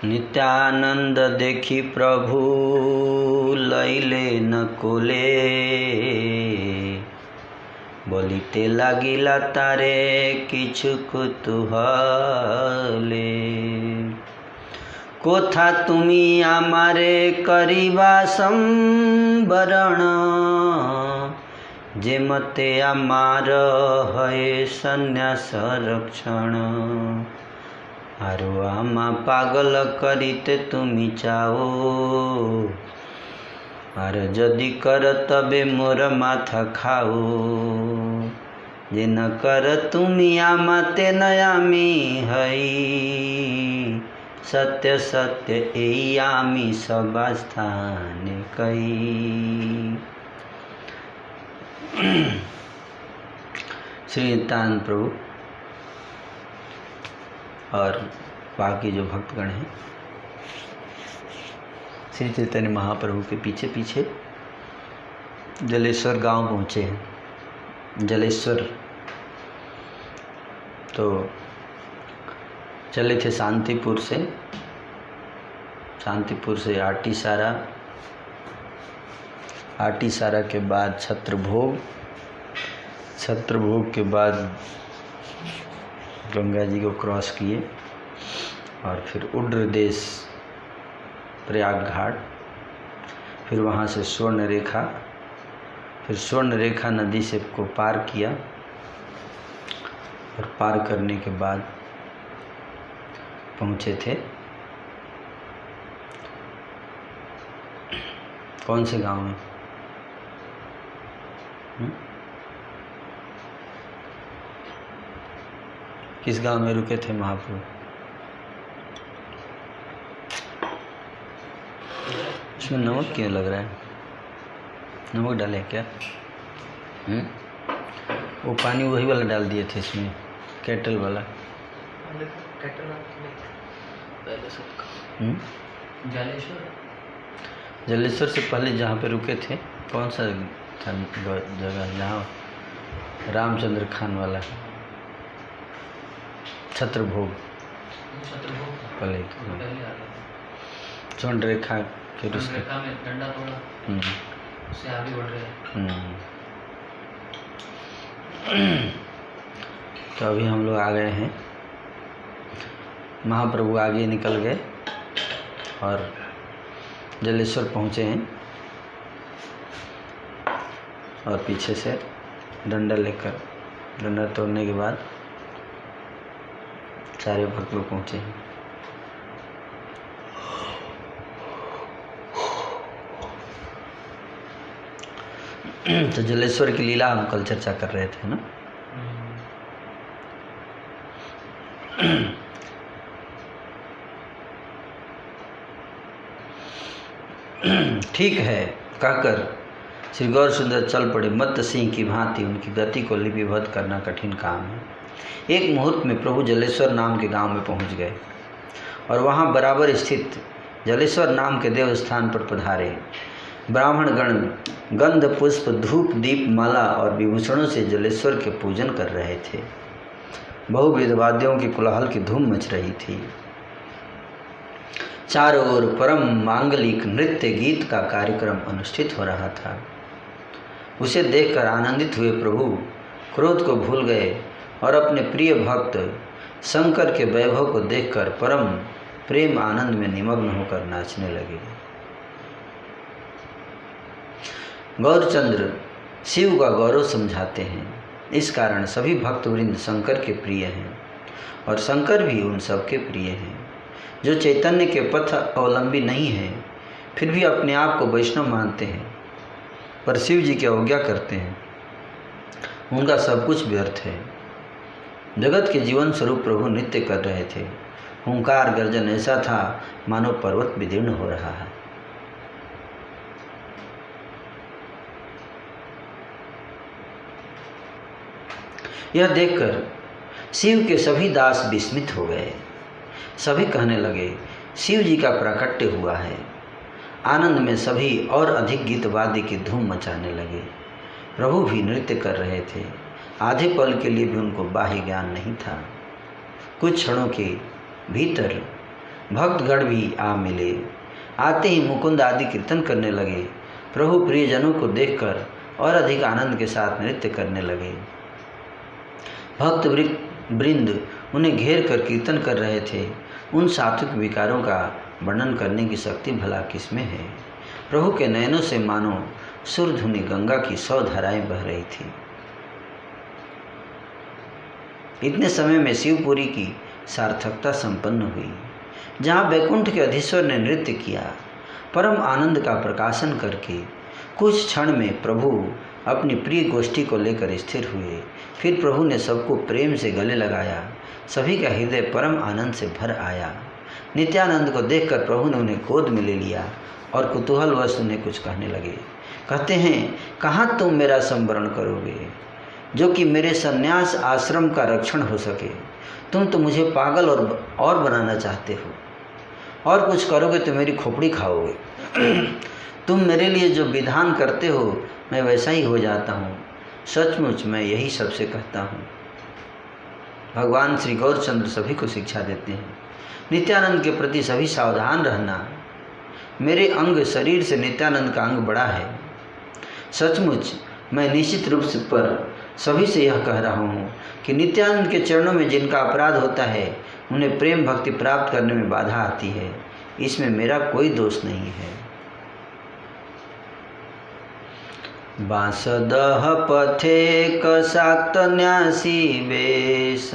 नित्यानंद देखी प्रभु लैले न कोले, बोलिते लागिला तारे किछु कुतूहले। कोथा तुमी आमारे करिबा संबरण, जे मते आमार है सन्यास रक्षण। आरु आमा पागल करिते तुमी चाओ, आर जदि कर तबे मोर माथा खाओ। जे न कर तुमी आमा ते नयामी हई, सत्य सत्य एई आमी सबा स्थाने कई। श्री नित्यानंद प्रभु और बाकी जो भक्तगण हैं श्री चैतन्य महाप्रभु के पीछे पीछे जलेश्वर गांव पहुँचे हैं। जलेश्वर तो चले थे शांतिपुर से आटी सारा के बाद छत्रभोग के बाद गंगा जी को क्रॉस किए और फिर उड्र देश प्रयाग घाट, फिर वहाँ से स्वर्ण रेखा नदी से को पार किया और पार करने के बाद पहुँचे थे कौन से गांव में? किस गांव में रुके थे महाप्रभु? इसमें नमक क्यों लग रहा है? नमक डाले क्या? वो पानी वही वाला डाल दिए थे इसमें, केटल वाला। जलेश्वर से पहले जहाँ पे रुके थे कौन सा जगह? जहाँ रामचंद्र खान वाला छत्रभोग पहले स्वर्ण रेखा फिर उसके में डंडा तोड़ा, उससे आगे बढ़ रहे हैं। तो अभी हम लोग आ गए हैं, महाप्रभु आगे निकल गए और जलेश्वर पहुँचे हैं और पीछे से डंडा लेकर डंडा तोड़ने के बाद सारे भक्त लोग पहुँचे हैं। तो जलेश्वर की लीला हम कल चर्चा कर रहे थे ना। ठीक है कहकर श्री गौर सुंदर चल पड़े। मत्त सिंह की भांति उनकी गति को लिपिबद्ध करना कठिन काम है। एक मुहूर्त में प्रभु जलेश्वर नाम के गांव में पहुंच गए और वहां बराबर स्थित जलेश्वर नाम के देवस्थान पर पधारे। ब्राह्मण गण गंध पुष्प धूप दीप माला और विभूषणों से जलेश्वर के पूजन कर रहे थे। बहुविध वाद्यों की कोलाहल की धूम मच रही थी। चारों ओर परम मांगलिक नृत्य गीत का कार्यक्रम अनुष्ठित हो रहा था। उसे देखकर आनंदित हुए प्रभु क्रोध को भूल गए और अपने प्रिय भक्त शंकर के वैभव को देखकर परम प्रेम आनंद में निमग्न होकर नाचने लगे। गौरचंद्र शिव का गौरव समझाते हैं, इस कारण सभी भक्तवृंद शंकर के प्रिय हैं और शंकर भी उन सबके प्रिय हैं। जो चैतन्य के पथ अवलंबी नहीं हैं फिर भी अपने आप को वैष्णव मानते हैं पर शिव जी की अवज्ञा करते हैं, उनका सब कुछ व्यर्थ है। जगत के जीवन स्वरूप प्रभु नृत्य कर रहे थे। हुंकार गर्जन ऐसा था मानो पर्वत विदीर्ण हो रहा है। यह देखकर शिव के सभी दास विस्मित हो गए। सभी कहने लगे शिव जी का प्राकट्य हुआ है। आनंद में सभी और अधिक गीत वाद्य की धूम मचाने लगे। प्रभु भी नृत्य कर रहे थे। आधे पल के लिए भी उनको बाह्य ज्ञान नहीं था। कुछ क्षणों के भीतर भक्तगण भी आ मिले। आते ही मुकुंद आदि कीर्तन करने लगे। प्रभु प्रियजनों को देखकर और अधिक आनंद के साथ नृत्य करने लगे। भक्त वृंद उन्हें घेर कर कीर्तन कर रहे थे। उन सात्विक विकारों का वर्णन करने की शक्ति भला किसमें है। प्रभु के नयनों से मानो सुरधुनी गंगा की 100 धाराएं बह रही थी। इतने समय में शिवपुरी की सार्थकता संपन्न हुई। जहाँ वैकुंठ के अधीश्वर ने नृत्य किया, परम आनंद का प्रकाशन करके कुछ क्षण में प्रभु अपनी प्रिय गोष्ठी को लेकर स्थिर हुए। फिर प्रभु ने सबको प्रेम से गले लगाया। सभी का हृदय परम आनंद से भर आया। नित्यानंद को देखकर प्रभु ने उन्हें गोद में ले लिया और कुतूहलवश उन्हें कुछ कहने लगे। कहते हैं, कहाँ तुम मेरा संवरण करोगे जो कि मेरे संन्यास आश्रम का रक्षण हो सके। तुम तो मुझे पागल और बनाना चाहते हो, और कुछ करोगे तो मेरी खोपड़ी खाओगे। तुम मेरे लिए जो विधान करते हो मैं वैसा ही हो जाता हूँ। सचमुच मैं यही सबसे कहता हूँ। भगवान श्री गौरचंद्र सभी को शिक्षा देते हैं, नित्यानंद के प्रति सभी सावधान रहना। मेरे अंग शरीर से नित्यानंद का अंग बड़ा है। सचमुच मैं निश्चित रूप से पर सभी से यह कह रहा हूँ कि नित्यानंद के चरणों में जिनका अपराध होता है उन्हें प्रेम भक्ति प्राप्त करने में बाधा आती है। इसमें मेरा कोई दोष नहीं है। बांसदह पथे कसाक्त न्यासी वेश,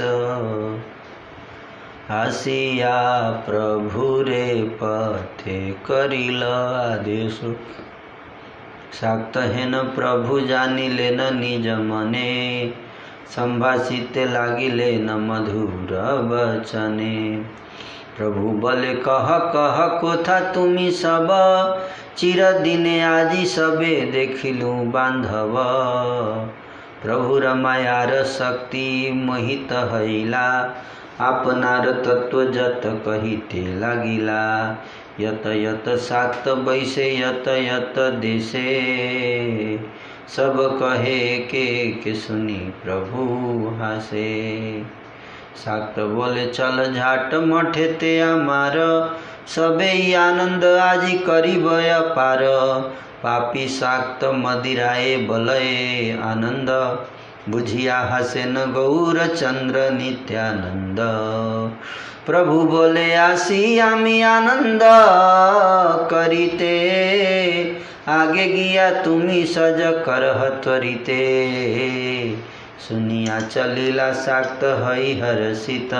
आसिया प्रभु रे पथे करिल आदेश। साक्त हेन प्रभु जानिले न निज मने, संभाषिते लागिले न मधुर वचने। प्रभु बोले कह कह कोथा तुमी सब, चिर दिने आजी सबे देखिलु बांधव। प्रभुर मायार शक्ति मोहित हईला, आपनार तत्व जत कहिते लागिला। यत यत साक्त बैसे यत यत देशे, सब कहे के सुनी प्रभु हासे। साक्त बोले चल झाट मठे ते अमार, सबे आनंद आजी करीब अपार। पापी साक्त मदिराए बलये आनंद, बुझिया हसेन गौर चंद्र नित्यानंद। प्रभु बोले आसी आमी आनंद करीते, आगे गिया तुमी सज करह त्वरिते। सुनिया चलिला साक्त हई हर्षित,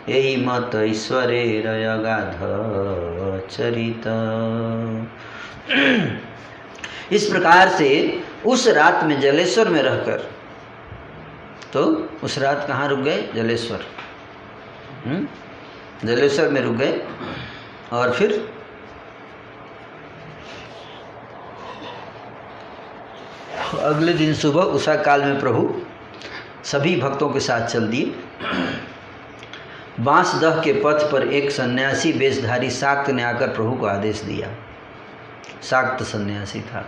यही मत ईश्वरे अगाध चरित। इस प्रकार से उस रात में जलेश्वर में रहकर, तो उस रात कहाँ रुक गए? जलेश्वर। जलेश्वर में रुक गए। और फिर अगले दिन सुबह उषा काल में प्रभु सभी भक्तों के साथ चल दिए। बांसदह के पथ पर एक सन्यासी वेशधारी शाक्त ने आकर प्रभु को आदेश दिया। शाक्त सन्यासी था।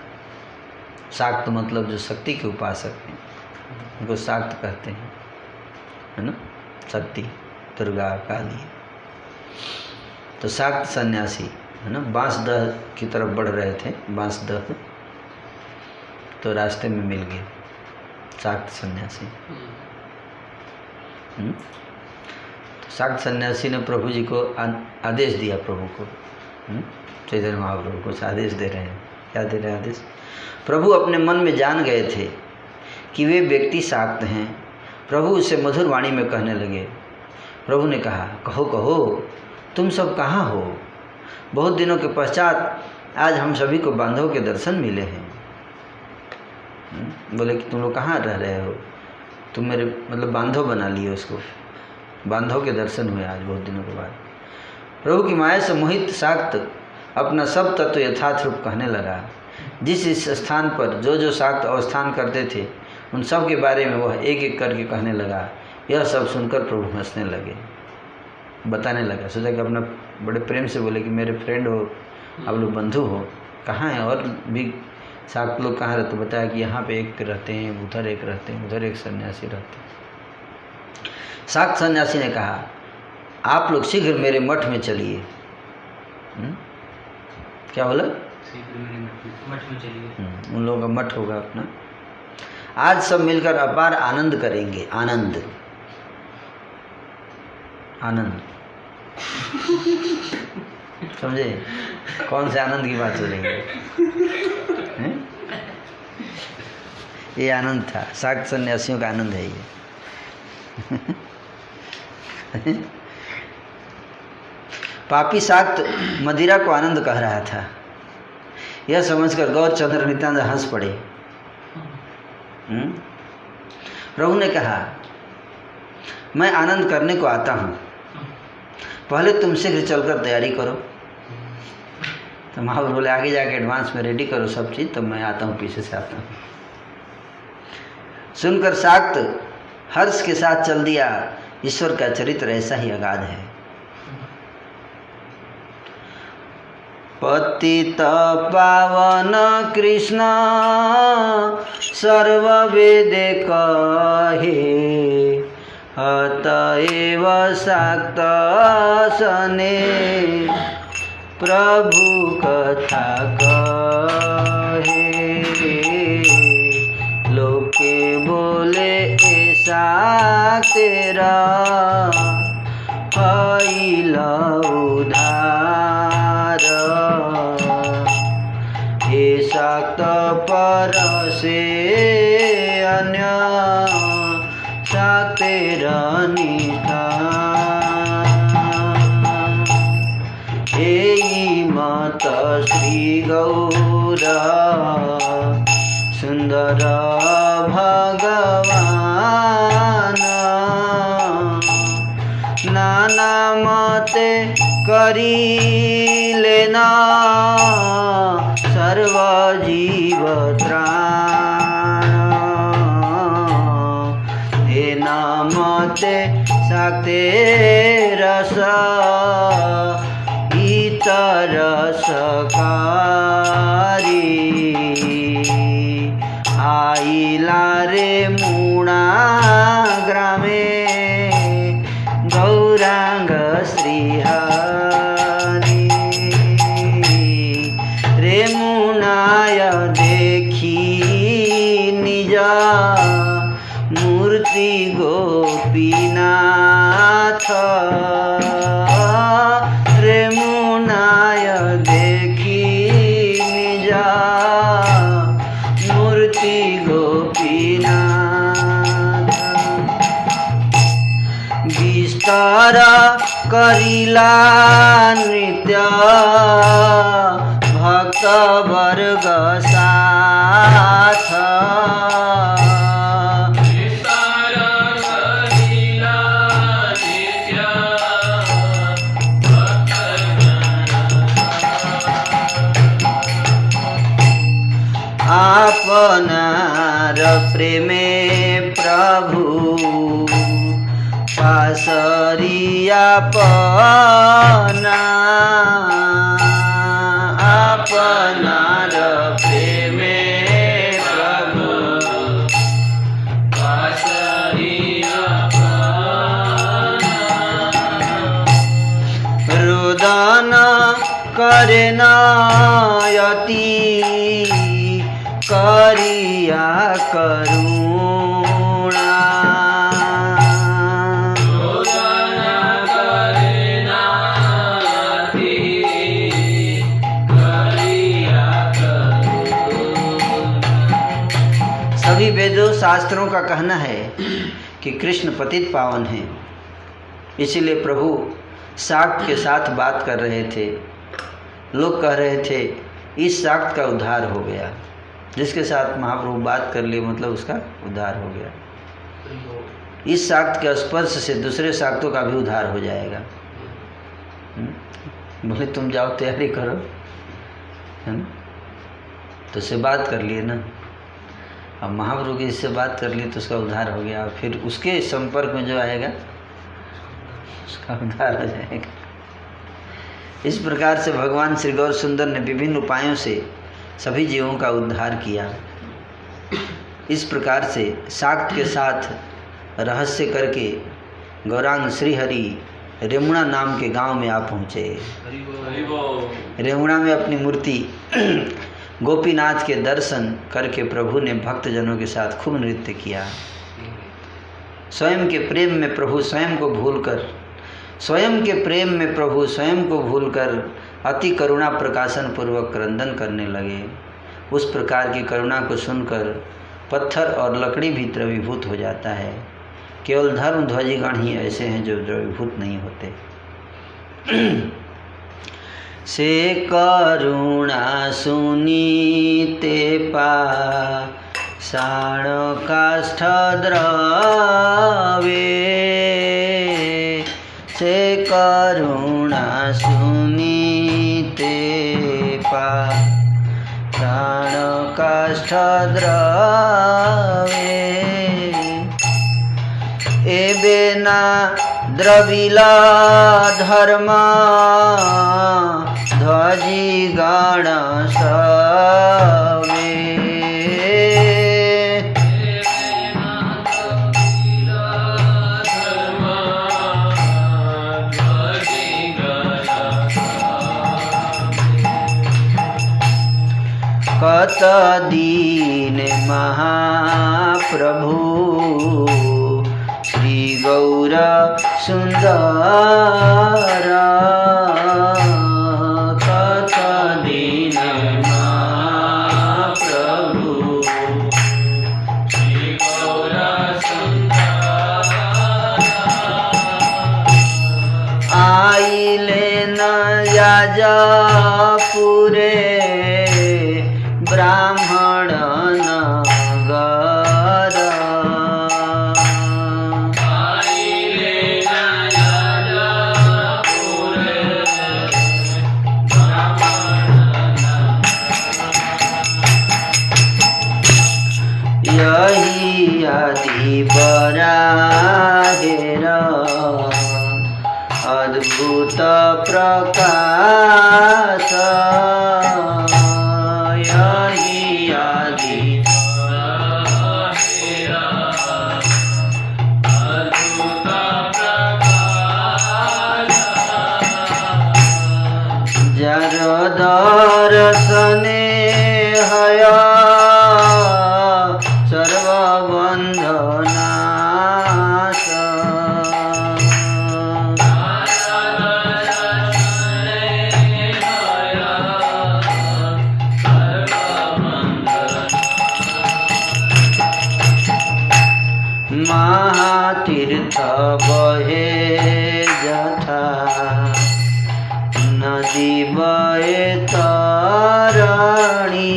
शाक्त मतलब जो शक्ति के उपासक हैं उनको शाक्त कहते हैं, है ना? शक्ति, दुर्गा, काली। तो शाक्त सन्यासी, है ना? बांसदह की तरफ बढ़ रहे थे। बांसदह तो रास्ते में मिल गए शाक्त सन्यासी। तो शाक्त सन्यासी ने प्रभु जी को आदेश दिया। प्रभु को, चैतन्य महाप्रभु को आदेश दे रहे हैं। क्या दे रहे हैं आदेश? प्रभु अपने मन में जान गए थे कि वे व्यक्ति शाक्त हैं। प्रभु उससे मधुर वाणी में कहने लगे। प्रभु ने कहा, कहो कहो तुम सब कहाँ हो? बहुत दिनों के पश्चात आज हम सभी को बांधव के दर्शन मिले हैं। बोले कि तुम लोग कहाँ रह रहे हो? तुम मेरे मतलब बांधव बना लिए उसको। बांधव के दर्शन हुए आज बहुत दिनों के बाद। प्रभु की माया से मोहित शाक्त अपना सब तत्व यथार्थ रूप कहने लगा। जिस स्थान पर जो जो शाक्त अवस्थान करते थे उन सब के बारे में वह एक एक करके कहने लगा। यह सब सुनकर प्रभु हंसने लगे, बताने लगा। सोचा कि अपना बड़े प्रेम से बोले कि मेरे फ्रेंड हो, आप लोग बंधु हो, कहाँ हैं? और भी शाक्त लोग कहाँ रहते? बताया कि यहाँ पे एक रहते हैं, उधर एक रहते हैं, उधर एक सन्यासी रहते हैं। शाक्त सन्यासी ने कहा, आप लोग शीघ्र मेरे मठ में चलिए। क्या बोला? शीघ्र मेरे मठ में चलिए। उन लोगों का मठ होगा अपना। आज सब मिलकर अपार आनंद करेंगे। आनंद आनंद समझे? कौन से आनंद की बात हो रही है? ये आनंद था, शाक्त सन्यासियों का आनंद है ये। पापी शाक्त मदिरा को आनंद कह रहा था। यह समझकर गौरचंद्र नित्यानंद हंस पड़े। प्रभु ने कहा, मैं आनंद करने को आता हूँ, पहले तुम शीघ्र चलकर तैयारी करो। तो महाप्रभु बोले, आगे जाके एडवांस में रेडी करो सब चीज़, तब मैं आता हूँ, पीछे से आता हूँ। सुनकर शाक्त हर्ष के साथ चल दिया। ईश्वर का चरित्र ऐसा ही अगाध है। पतित पावन कृष्ण सर्ववेद कहे, अतएव शाक्त सने प्रभु कथा कहे। लोके बोले ऐसा तेरा फैल उधार, हे शाक्त पर से अन्य तेरा निधान। एई मत श्री गौर सुंदर भगवान, नाना मते करी लेना सर्व जीव त्राण। हे नामते शाक्ते रस इतर सकारी, आइला रे मुणा ग्रामे गौरांग श्रीहरि। रे मुनाय देखी निजा मूर्ति गोपीनाथ, रे मुनाय देखी निजा मूर्ति गोपीनाथ। विस्तार करिला नृत्य भक्त वर्ग साथ, आपनार प्रेमे प्रभु पासरिया पना। आपनार प्रेमे प्रभु पासरिया पना। रुदन करे नयति करिया करुणा, सभी वेदों शास्त्रों का कहना है कि कृष्ण पतित पावन है। इसीलिए प्रभु शाक्त के साथ बात कर रहे थे। लोग कह रहे थे इस शाक्त का उद्धार हो गया। जिसके साथ महाप्रभु बात कर लिए मतलब उसका उद्धार हो गया। इस शाक्त के स्पर्श से दूसरे शाक्तों का भी उद्धार हो जाएगा। बोले तुम जाओ तैयारी करो, है ना? तो उससे बात कर लिए ना। अब महाप्रभु की इससे बात कर ली तो उसका उद्धार हो गया। फिर उसके संपर्क में जो आएगा उसका उद्धार हो जाएगा। इस प्रकार से भगवान श्री गौर सुंदर ने विभिन्न उपायों से सभी जीवों का उद्धार किया। इस प्रकार से शाक्त के साथ रहस्य करके गौरांग श्रीहरि रेमुणा नाम के गांव में आ पहुँचे। रेमुणा में अपनी मूर्ति गोपीनाथ के दर्शन करके प्रभु ने भक्तजनों के साथ खूब नृत्य किया। स्वयं के प्रेम में प्रभु स्वयं को भूलकर अति करुणा प्रकाशन पूर्वक क्रंदन करने लगे। उस प्रकार की करुणा को सुनकर पत्थर और लकड़ी भी द्रवीभूत हो जाता है। केवल धर्म ध्वजीगण ही ऐसे हैं जो द्रवीभूत नहीं होते। से करुणा सुनीते पाषाण काष्ठ द्रवे, से करुणा सुनीते पाषाण काष्ठ द्रवे, एबे ना द्रविला धर्म ध्वजीगण सवे, कत दीन महाप्रभु श्री गौर सुंदर, कत दीन महाप्रभु श्री गौर सुंदर, आइले न याजपुरे ब्राह्मण नगर, यही आदि बराहेर अद्भुत प्रकाश, यही आदि अद्भुत प्रकाश, जर दर्शने हय सर्वबन्धनाश, महातीर्थ बहे जथा नदी बहे तरणी,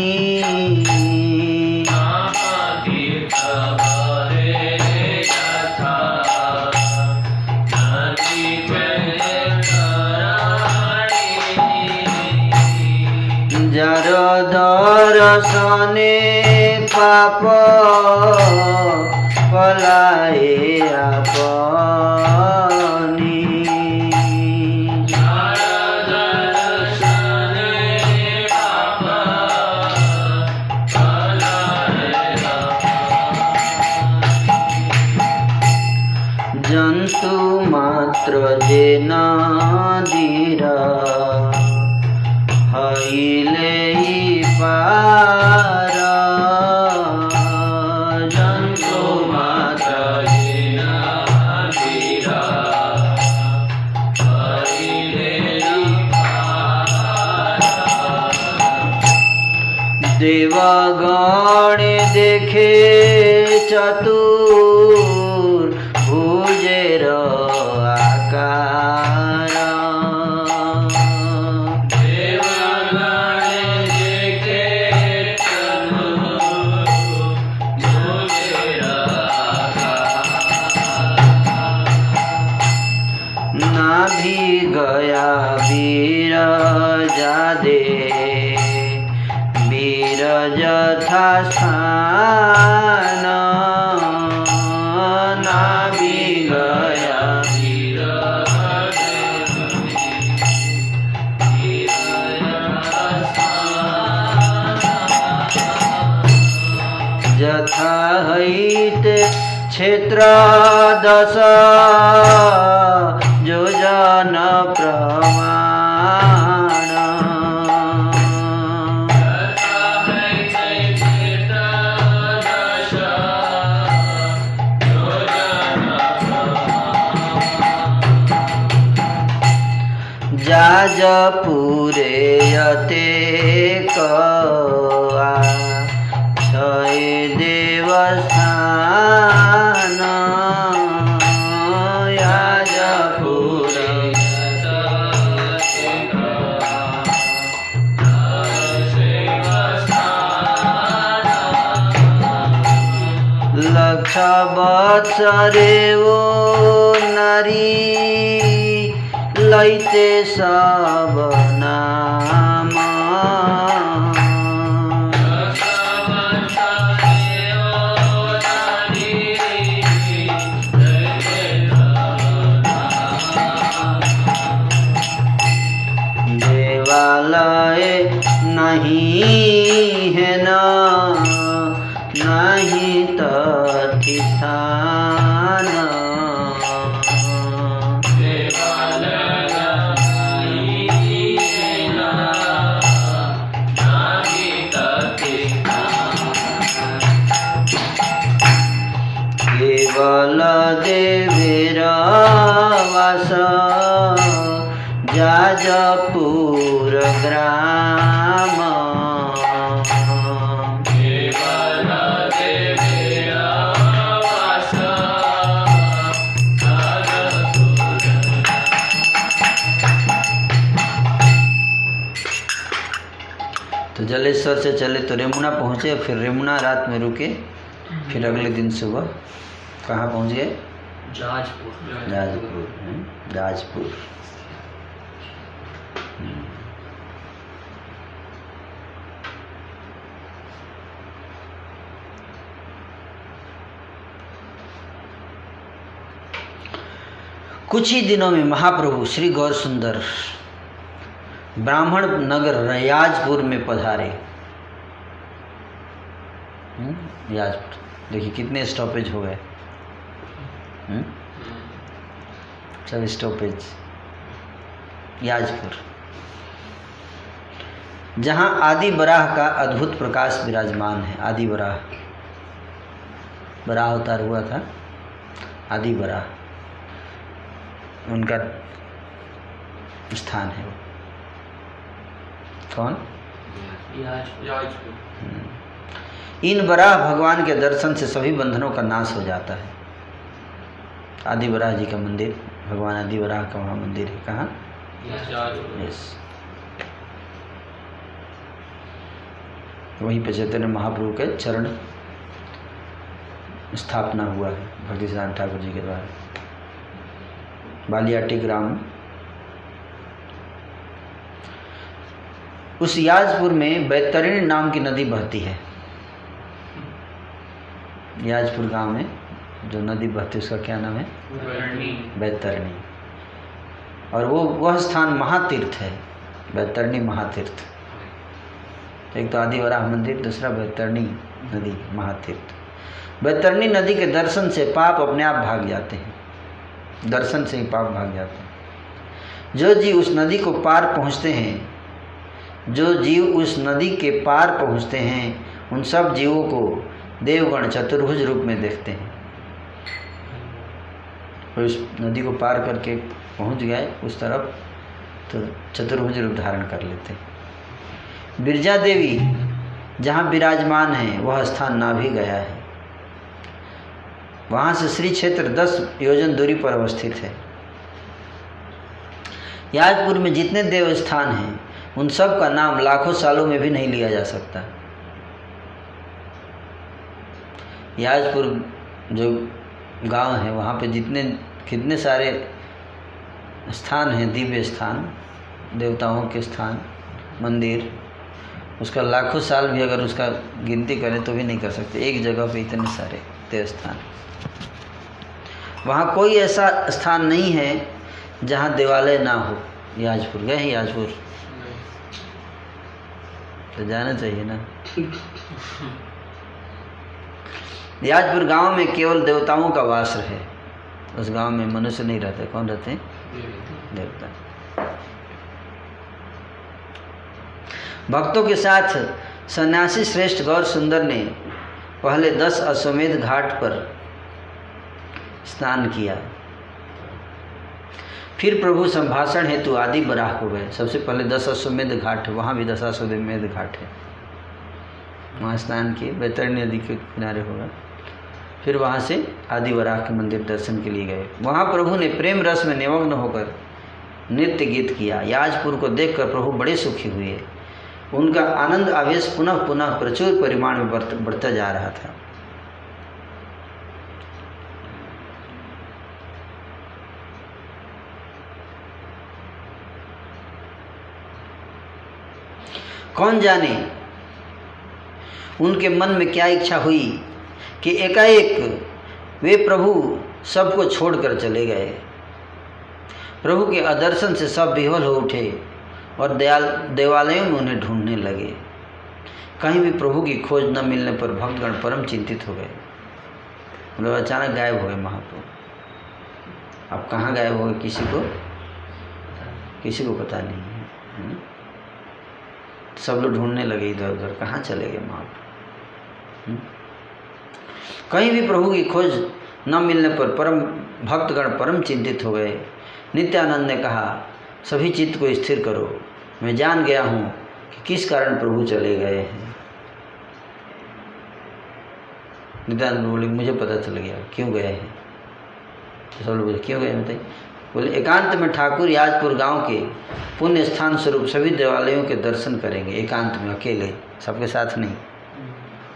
जर दर्शने पाप पलाए अपनी, जंतु मात्र जे नदीर हईले पार, जंतु मात्र जे नदीर हईले पार, देवगण देखे चतुर भुजेर आकार, नाभि गया वीर जादे वीर यथा स्थान, नाभि गया वीर यथा हईते क्षेत्र दश जो जन प्रमाण। जाजपुरे यते कआ छय देवस्थान। याजपुर लक्ष बत्सरे वो नारी लैते सब नाम। देवालय नहीं है न नहीं तथिस्थान। केवल देवेर वास जाजपुर ग्राम। केवल देवेर वास तो जलेश्वर से चले तो रेमुना पहुँचे, फिर रेमुना रात में रुके, फिर अगले दिन सुबह कहाँ पहुँच गए? जाजपुर। जाजपुर। कुछ ही दिनों में महाप्रभु श्री गौर सुंदर ब्राह्मण नगर याजपुर में पधारे। याजपुर देखिए कितने स्टॉपेज हो गए, सब स्टॉपेज। याजपुर जहाँ आदि वराह का अद्भुत प्रकाश विराजमान है। आदि वराह, वराह अवतार हुआ था, आदि वराह उनका स्थान है। वो कौन? याजपुर। इन वराह भगवान के दर्शन से सभी बंधनों का नाश हो जाता है। आदि वराह जी का मंदिर, भगवान आदि वराह का वहाँ मंदिर है। कहाँ? यस, वहीं पे चैतन्य महाप्रभु के चरण स्थापना हुआ है भक्ति सिद्धांत ठाकुर जी के द्वारा। बालियाटी ग्राम। उस याजपुर में बैतरणी नाम की नदी बहती है। याजपुर गांव में जो नदी बहती है उसका क्या नाम है? बैतरणी। और वह स्थान महातीर्थ है, बैतरणी महातीर्थ। एक तो आदि वराह मंदिर, दूसरा बैतरणी नदी महातीर्थ। बैतरणी नदी के दर्शन से पाप अपने आप भाग जाते हैं, दर्शन से ही पाप भाग जाते हैं। जो जीव उस नदी को पार पहुँचते हैं, जो जीव उस नदी के पार पहुँचते हैं, उन सब जीवों को देवगण चतुर्भुज रूप में देखते हैं। और उस नदी को पार करके पहुँच गए उस तरफ तो चतुर्भुज रूप धारण कर लेते हैं। बिरजा देवी जहाँ विराजमान है वह स्थान नाभि गया है। वहाँ से श्री क्षेत्र 10 योजन दूरी पर अवस्थित है। याजपुर में जितने देवस्थान हैं उन सब का नाम लाखों सालों में भी नहीं लिया जा सकता। याजपुर जो गांव है वहाँ पे कितने सारे स्थान हैं, दिव्य स्थान, देवताओं के स्थान, मंदिर, उसका लाखों साल भी अगर उसका गिनती करें तो भी नहीं कर सकते। एक जगह पे इतने सारे देवस्थान। वहाँ कोई ऐसा स्थान नहीं है जहाँ देवालय ना हो। याजपुर गए हैं? याजपुर तो जाना चाहिए ना। याजपुर गांव में केवल देवताओं का वास है। उस गांव में मनुष्य नहीं रहते। कौन रहते हैं? देवता। भक्तों के साथ सन्यासी श्रेष्ठ गौर सुंदर ने पहले 10 अश्वमेध घाट पर स्नान किया। फिर प्रभु संभाषण हेतु आदि बराह को गए। सबसे पहले 10 अश्वमेध घाट है, वहाँ भी 10 अश्वमेध घाट है, वहाँ स्नान किए, बैतरणी नदी के किनारे होगा। फिर वहाँ से आदि वराह के मंदिर दर्शन के लिए गए। वहाँ प्रभु ने प्रेम रस में निमग्न होकर नृत्य गीत किया। याजपुर को देखकर प्रभु बड़े सुखी हुए। उनका आनंद आवेश पुनः पुनः प्रचुर परिमाण में बढ़ता जा रहा था। कौन जाने उनके मन में क्या इच्छा हुई कि एकाएक वे प्रभु सबको छोड़कर चले गए। प्रभु के अदर्शन से सब विह्वल हो उठे और देवालयों में उन्हें ढूंढने लगे। कहीं भी प्रभु की खोज न मिलने पर भक्तगण परम चिंतित हो गए। मतलब अचानक गायब हो गए महाप्रभु। अब कहाँ गायब हो गए किसी को पता नहीं है, सब लोग ढूंढने लगे इधर उधर, कहाँ चले गए महाप्रभु। कहीं भी प्रभु की खोज न मिलने पर परम भक्तगण परम चिंतित हो गए। नित्यानंद ने कहा, सभी चित्त को स्थिर करो, मैं जान गया हूँ कि किस कारण प्रभु चले गए हैं। नित्यानंद बोले, मुझे पता चल गया क्यों गए हैं। तो सब लोग बोले, क्यों गए बताइए। बोले, एकांत में ठाकुर याजपुर गांव के पुण्य स्थान स्वरूप सभी देवालयों के दर्शन करेंगे। एकांत में, अकेले, सबके साथ नहीं।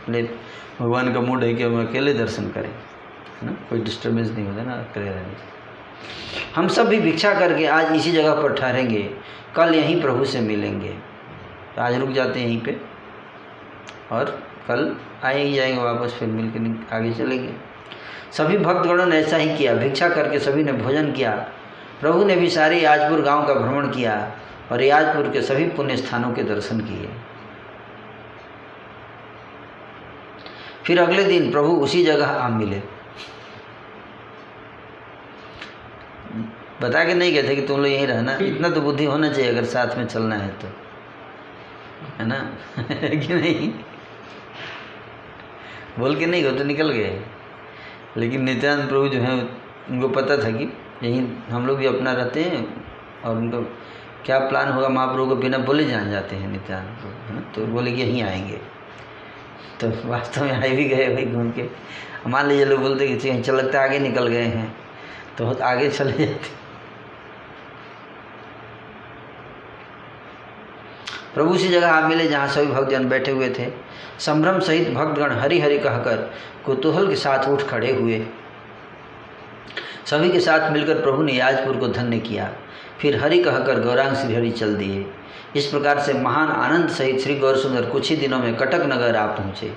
बोले, भगवान का मूड है कि हम अकेले दर्शन करें, है ना, कोई डिस्टर्बेंस नहीं होता ना अकेले रहने से। हम सब भी भिक्षा करके आज इसी जगह पर ठहरेंगे, कल यहीं प्रभु से मिलेंगे। तो आज रुक जाते हैं यहीं पे और कल आए ही जाएंगे वापस, फिर मिल के आगे चलेंगे। सभी भक्तगणों ने ऐसा ही किया। भिक्षा करके सभी ने भोजन किया। प्रभु ने भी सारे याजपुर गांव का भ्रमण किया और याजपुर के सभी पुण्य स्थानों के दर्शन किए। फिर अगले दिन प्रभु उसी जगह आ मिले। बता के नहीं गए थे कि तुम लोग यहीं रहना। इतना तो बुद्धि होना चाहिए अगर साथ में चलना है तो, है ना कि नहीं। बोल के नहीं गए तो निकल गए। लेकिन नित्यानंद प्रभु जो है उनको पता था कि यहीं हम लोग भी अपना रहते हैं और उनको क्या प्लान होगा महाप्रभु को बिना बोले जान जाते हैं नित्यानंद प्रभु, है ना। तो बोले कि यहीं आएंगे। तो वास्तव में आए भी गए भाई घूम के। मान लीजिए लोग बोलते कि कहीं चलते आगे निकल गए हैं तो आगे चले जाते। प्रभु उसी जगह आ मिले जहाँ सभी भक्तजन बैठे हुए थे। संभ्रम सहित भक्तगण हरि हरि कहकर कुतूहल के साथ उठ खड़े हुए। सभी के साथ मिलकर प्रभु ने याजपुर को धन्य किया। फिर हरि कहकर गौरांग श्री हरि चल दिए। इस प्रकार से महान आनंद सहित श्री गौर सुंदर कुछ ही दिनों में कटक नगर आ पहुँचे।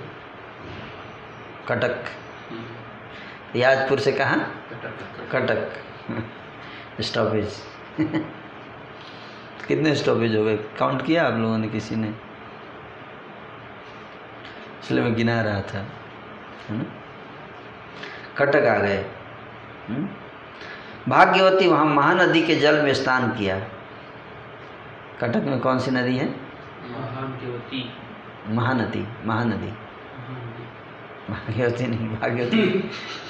कटक, याजपुर से कहाँ? कटक स्टॉपेज कितने स्टॉपेज हो गए, काउंट किया आप लोगों ने? किसी ने? इसलिए मैं गिना रहा था, है ना। कटक आ गए। भाग्यवती वहाँ महानदी के जल में स्नान किया। कटक में कौन सी नदी है? महानदी। भाग्यवती नहीं, भाग्यवती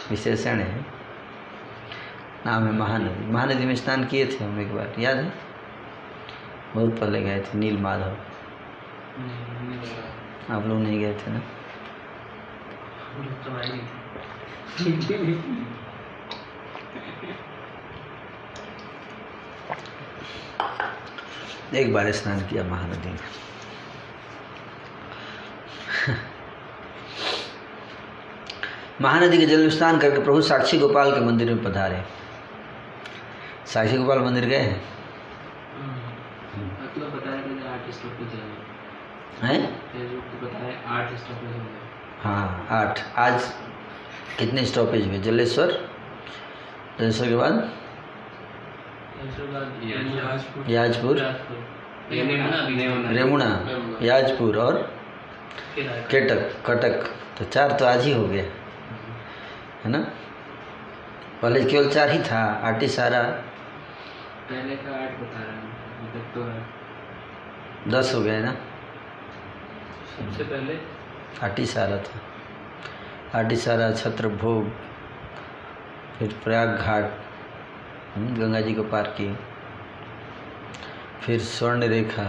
विशेषण है, नाम है महानदी। महानदी में स्नान किए थे हम एक बार, याद है? बहुत पहले गए थे, नील माधव। आप लोग नहीं गए थे ना? एक बार स्नान किया महानदी में। महानदी के जल में स्नान करके प्रभु साक्षी गोपाल के मंदिर में पधारे। साक्षी गोपाल मंदिर गए हैं? मतलब बताया कि 8 स्टॉपेज हैं? तो बताया 8 स्टॉपेज हो गए। हाँ 8। आज कितने स्टॉपेज हुए? जलेश्वर, जलेश्वर के बाद याजपुर, रेमुणा, याजपुर और कटक। तो 4 तो आज ही हो गया, है ना। पहले केवल 4 ही था। आटी सारा, पहले का 8 बता रहा हूँ, अभी तक तो 10 हो गए ना। सबसे पहले आटीसारा था, आटीसारा, छत्रभोग, फिर प्रयाग घाट, गंगा जी को पार किए, फिर स्वर्ण रेखा,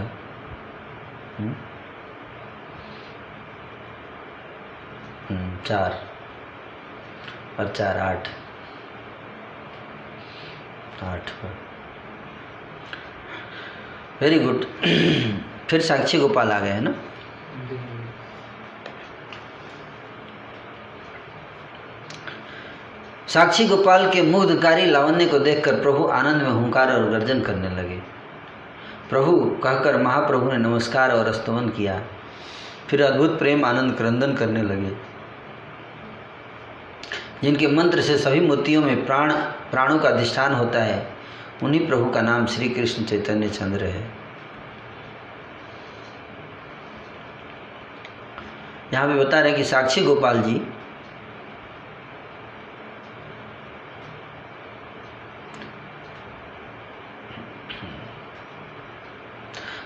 4 और 4 8 पर। Very good. फिर साक्षी गोपाल आ गए है ना। साक्षी गोपाल के मुग्धकारी लावण्य को देखकर प्रभु आनंद में हुंकार और गर्जन करने लगे। प्रभु कहकर महाप्रभु ने नमस्कार और स्तवन किया, फिर अद्भुत प्रेम आनंद क्रंदन करने लगे। जिनके मंत्र से सभी मोतियों में प्राणों का अधिष्ठान होता है, उन्हीं प्रभु का नाम श्री कृष्ण चैतन्य चंद्र है। यहाँ पे बता रहे कि साक्षी गोपाल जी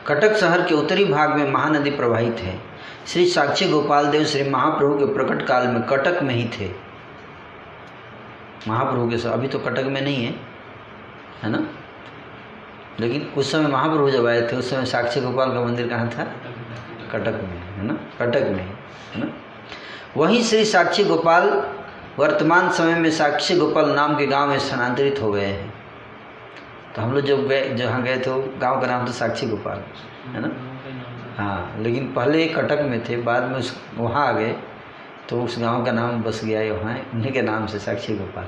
कटक शहर के उत्तरी भाग में महानदी प्रवाहित है। श्री साक्षी गोपाल देव श्री महाप्रभु के प्रकट काल में कटक में ही थे। महाप्रभु के साथ अभी तो कटक में नहीं है ना, लेकिन उस समय महाप्रभु जब आए थे उस समय साक्षी गोपाल का मंदिर कहाँ था? कटक में, है ना, कटक में, है ना। वहीं श्री साक्षी गोपाल वर्तमान समय में साक्षी गोपाल नाम के गांव में स्थानांतरित हो गए हैं। तो हम लोग जब गए, जहाँ गए थे गांव का नाम था साक्षी गोपाल, है ना। हाँ, लेकिन पहले कटक में थे, बाद में वहाँ आ गए तो उस गांव का नाम बस गया है वहाँ, उन्हीं के नाम से साक्षी गोपाल।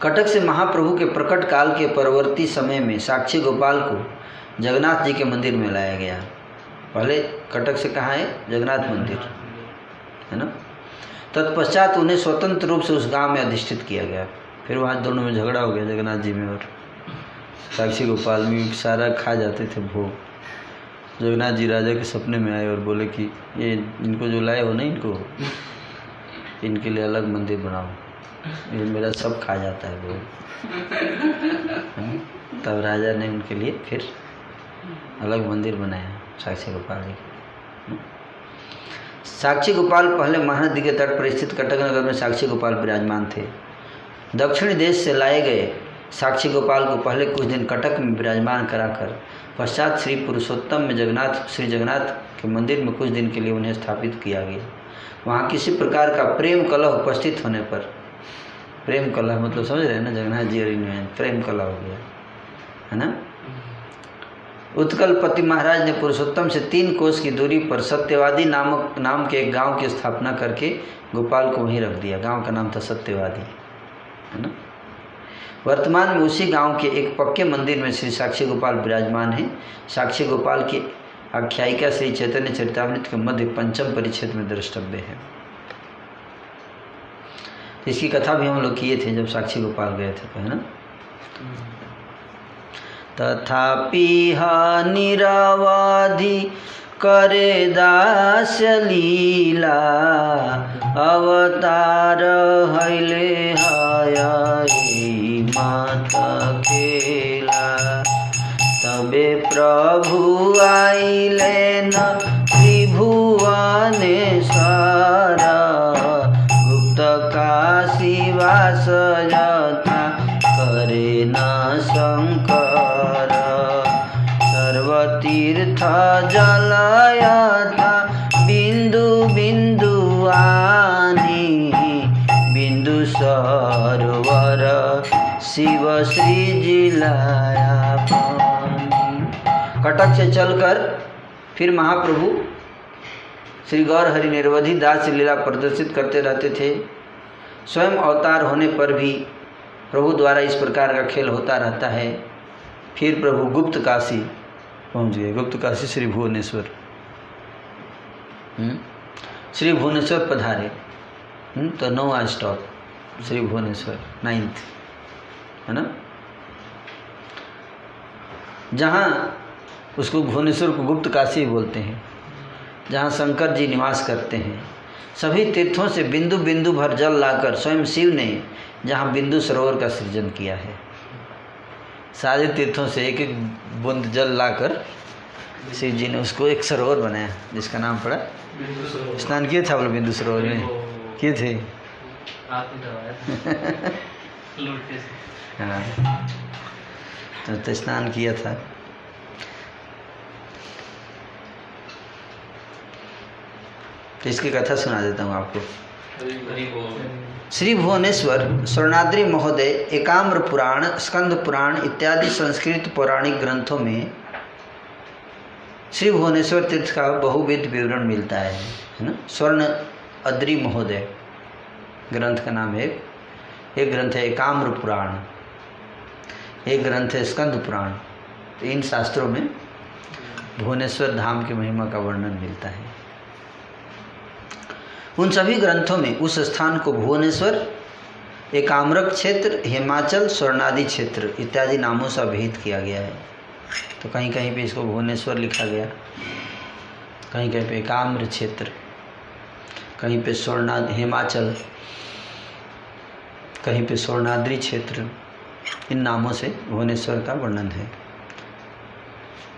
कटक से महाप्रभु के प्रकट काल के परवर्ती समय में साक्षी गोपाल को जगन्नाथ जी के मंदिर में लाया गया। पहले कटक से कहाँ है? जगन्नाथ मंदिर, है ना। तत्पश्चात उन्हें स्वतंत्र रूप से उस गांव में अधिष्ठित किया गया। फिर वहाँ दोनों में झगड़ा हो गया, जगन्नाथ जी में और साक्षी गोपाल में। सारा खा जाते थे भोग। जगन्नाथ जी राजा के सपने में आए और बोले कि ये इनको जो लाए हो ना, इनके लिए अलग मंदिर बनाओ, ये मेरा सब खा जाता है भोग। तब राजा ने उनके लिए फिर अलग मंदिर बनाया साक्षी गोपाल जी। साक्षी गोपाल पहले महानदी के तट पर स्थित कटक नगर में साक्षी गोपाल विराजमान थे। दक्षिणी देश से लाए गए साक्षी गोपाल को पहले कुछ दिन कटक में विराजमान कराकर पश्चात श्री पुरुषोत्तम में श्री जगन्नाथ के मंदिर में कुछ दिन के लिए उन्हें स्थापित किया गया। वहाँ किसी प्रकार का प्रेम कलह उपस्थित होने पर, प्रेम कलह मतलब समझ रहे हैं ना, जगन्नाथ जी और इनमें प्रेम कलह हो गया, है ना। उत्कलपति महाराज ने पुरुषोत्तम से 3 कोस की दूरी पर सत्यवादी नाम के एक गांव की स्थापना करके गोपाल को वहीं रख दिया। गांव का नाम था सत्यवादी, है ना। वर्तमान में उसी गांव के एक पक्के मंदिर में श्री साक्षी गोपाल विराजमान हैं। साक्षी गोपाल की आख्यायिका श्री चैतन्य चरितामृत के मध्य 5म परिच्छेद में द्रष्टव्य है। इसकी कथा भी हम लोग किए थे जब साक्षी गोपाल गए थे, है ना। तथापि निरवधि करे दास्य लीला, अवतार हैले हय माता खेला। तबे प्रभु आइले न त्रिभुवनेश्वरा, गुप्त काशीवास यथा करे न शंकर। सर्वतीर्थ जलयथा बिंदु बिंदु आनी, बिंदु सरोवर शिव श्री जिलाया पानी। कटक से चलकर फिर महाप्रभु श्री गौर हरि निरवधि दास लीला प्रदर्शित करते रहते थे। स्वयं अवतार होने पर भी प्रभु द्वारा इस प्रकार का खेल होता रहता है। फिर प्रभु गुप्त काशी पहुँच गए। गुप्त काशी श्री भुवनेश्वर, श्री भुवनेश्वर पधारे। तो 9वां स्टॉप श्री भुवनेश्वर, 9th, है ना। जहाँ उसको भुवनेश्वर को गुप्त काशी बोलते हैं, जहाँ शंकर जी निवास करते हैं। सभी तीर्थों से बिंदु बिंदु भर जल लाकर स्वयं शिव ने जहाँ बिंदु सरोवर का सृजन किया है। सारे तीर्थों से एक एक बूंद जल लाकर शिव जी ने उसको एक सरोवर बनाया जिसका नाम पड़ा बिंदु सरोवर। स्नान किए थे आप लोग बिंदु सरोवर में? किए थे? हाथ में दबाया था लोटे से। हाँ, तो स्नान किया था। तो इसकी कथा सुना देता हूँ आपको। श्री भुवनेश्वर स्वर्णाद्रि महोदय एकाम्र पुराण, स्कंद पुराण इत्यादि संस्कृत पौराणिक ग्रंथों में श्री भुवनेश्वर तीर्थ का बहुविध विवरण मिलता है ना। स्वर्ण अद्रि महोदय ग्रंथ का नाम है। एक ग्रंथ है एकाम्र पुराण, एक ग्रंथ है स्कंद पुराण। तो इन शास्त्रों में भुवनेश्वर धाम की महिमा का वर्णन मिलता है। उन सभी ग्रंथों में उस स्थान को भुवनेश्वर, एकाम्रक क्षेत्र, हिमाचल, स्वर्णादि क्षेत्र इत्यादि नामों से अभिहित किया गया है। तो कहीं कहीं पे इसको भुवनेश्वर लिखा गया, कहीं कहीं पे एकाम्र क्षेत्र, कहीं पे स्वर्णादि हिमाचल, कहीं पे स्वर्णाद्रि क्षेत्र। इन नामों से भुवनेश्वर का वर्णन है।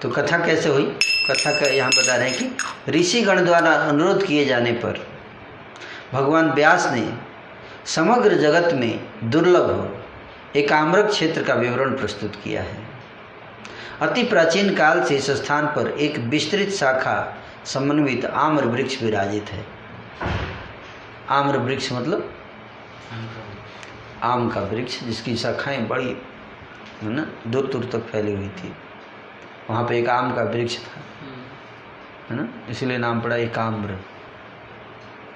तो कथा कैसे हुई? कथा का यहाँ बता रहे हैं कि ऋषिगण द्वारा अनुरोध किए जाने पर भगवान व्यास ने समग्र जगत में दुर्लभ एकाम्रक क्षेत्र का विवरण प्रस्तुत किया है। अति प्राचीन काल से इस स्थान पर एक विस्तृत शाखा समन्वित आम्र वृक्ष विराजित है। आम्र वृक्ष मतलब आम का वृक्ष, जिसकी शाखाएं बड़ी है ना, दूर दूर तक फैली हुई थी। वहाँ पे एक आम का वृक्ष था, है ना, इसलिए नाम पड़ा एकाम्र,